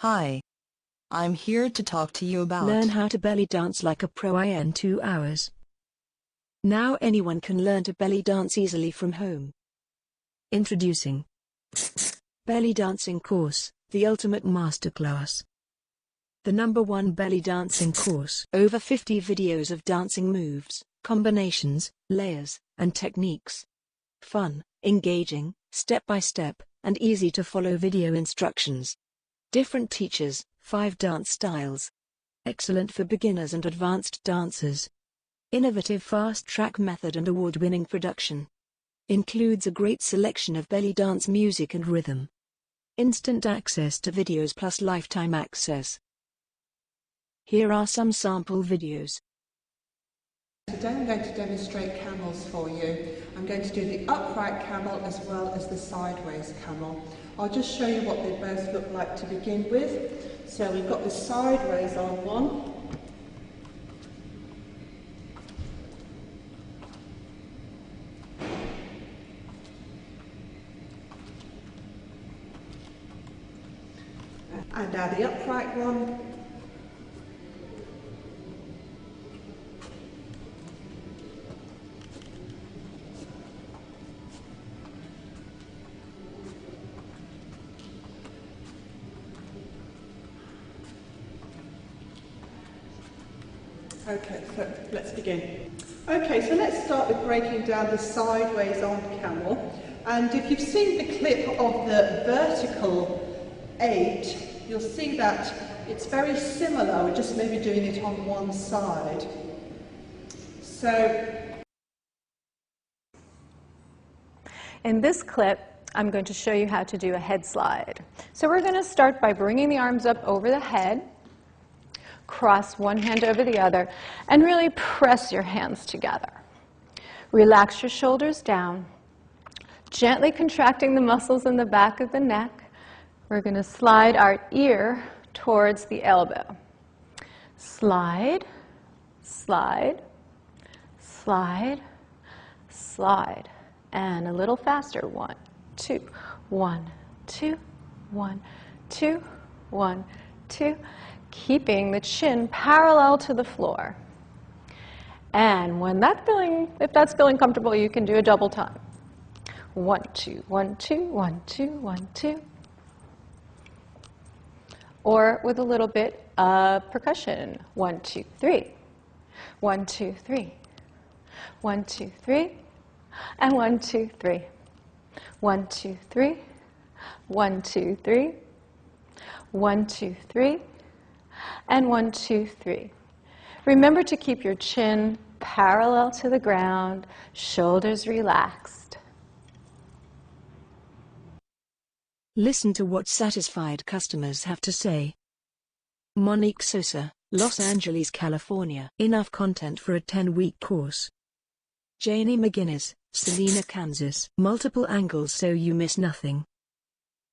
Hi. I'm here to talk to you about Learn how to belly dance like a pro in 2 hours. Now anyone can learn to belly dance easily from home. Introducing Belly Dancing Course, the Ultimate Masterclass. The #1 belly dancing course. Over 50 videos of dancing moves, combinations, layers, and techniques. Fun, engaging, step-by-step, and easy-to-follow video instructions. Different teachers, 5 dance styles. Excellent for beginners and advanced dancers. Innovative fast-track method and award-winning production. Includes a great selection of belly dance music and rhythm. Instant access to videos plus lifetime access. Here are some sample videos. Today I'm going to demonstrate camels for you. I'm going to do the upright camel as well as the sideways camel. I'll just show you what they both look like to begin with. So we've got the sideways on one. And now the upright one. Okay, so let's begin. Okay, so let's start with breaking down the sideways on camel. And if you've seen the clip of the vertical 8, you'll see that it's very similar, we're just maybe doing it on one side. So in this clip, I'm going to show you how to do a head slide. So we're going to start by bringing the arms up over the head, cross one hand over the other, and really press your hands together. Relax your shoulders down, gently contracting the muscles in the back of the neck. We're going to slide our ear towards the elbow. Slide, slide, slide, slide. And a little faster. 1, 2, 1, 2, 1, 2, 1, 2. Keeping the chin parallel to the floor. And if that's feeling comfortable, you can do a double time. 1, 2, 1, 2, 1, 2, 1, 2. Or with a little bit of percussion. 1, 2, 3. 1, 2, 3. 1, 2, 3. And 1, 2, 3. 1, 2, 3. 1, 2, 3. 1, 2, 3. And 1, 2, 3. Remember to keep your chin parallel to the ground, shoulders relaxed. Listen to what satisfied customers have to say. Monique Sosa, Los Angeles, California. Enough content for a 10-week course. Janie McGuinness, Salina, Kansas. Multiple angles so you miss nothing.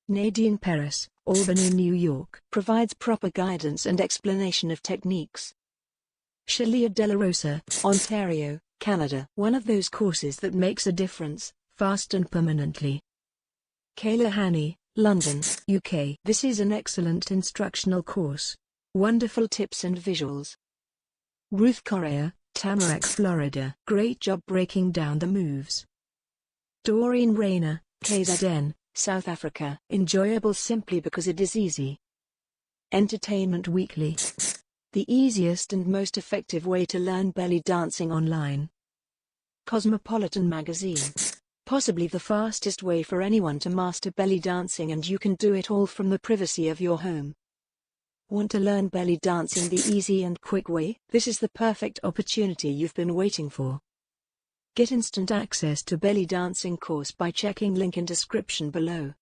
Nadine Perez, Albany, New York. Provides proper guidance and explanation of techniques. Shalia De La Rosa, Ontario, Canada. One of those courses that makes a difference, fast and permanently. Kayla Haney, London, UK. This is an excellent instructional course. Wonderful tips and visuals. Ruth Correa, Tamarack, Florida. Great job breaking down the moves. Doreen Rayner, KZN, South Africa. Enjoyable simply because it is easy. Entertainment Weekly. The easiest and most effective way to learn belly dancing online. Cosmopolitan Magazine. Possibly the fastest way for anyone to master belly dancing, and you can do it all from the privacy of your home. Want to learn belly dancing the easy and quick way? This is the perfect opportunity you've been waiting for. Get instant access to belly dancing course by checking link in description below.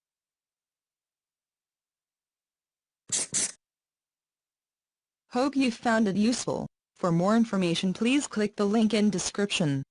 Hope you found it useful. For more information, please click the link in description.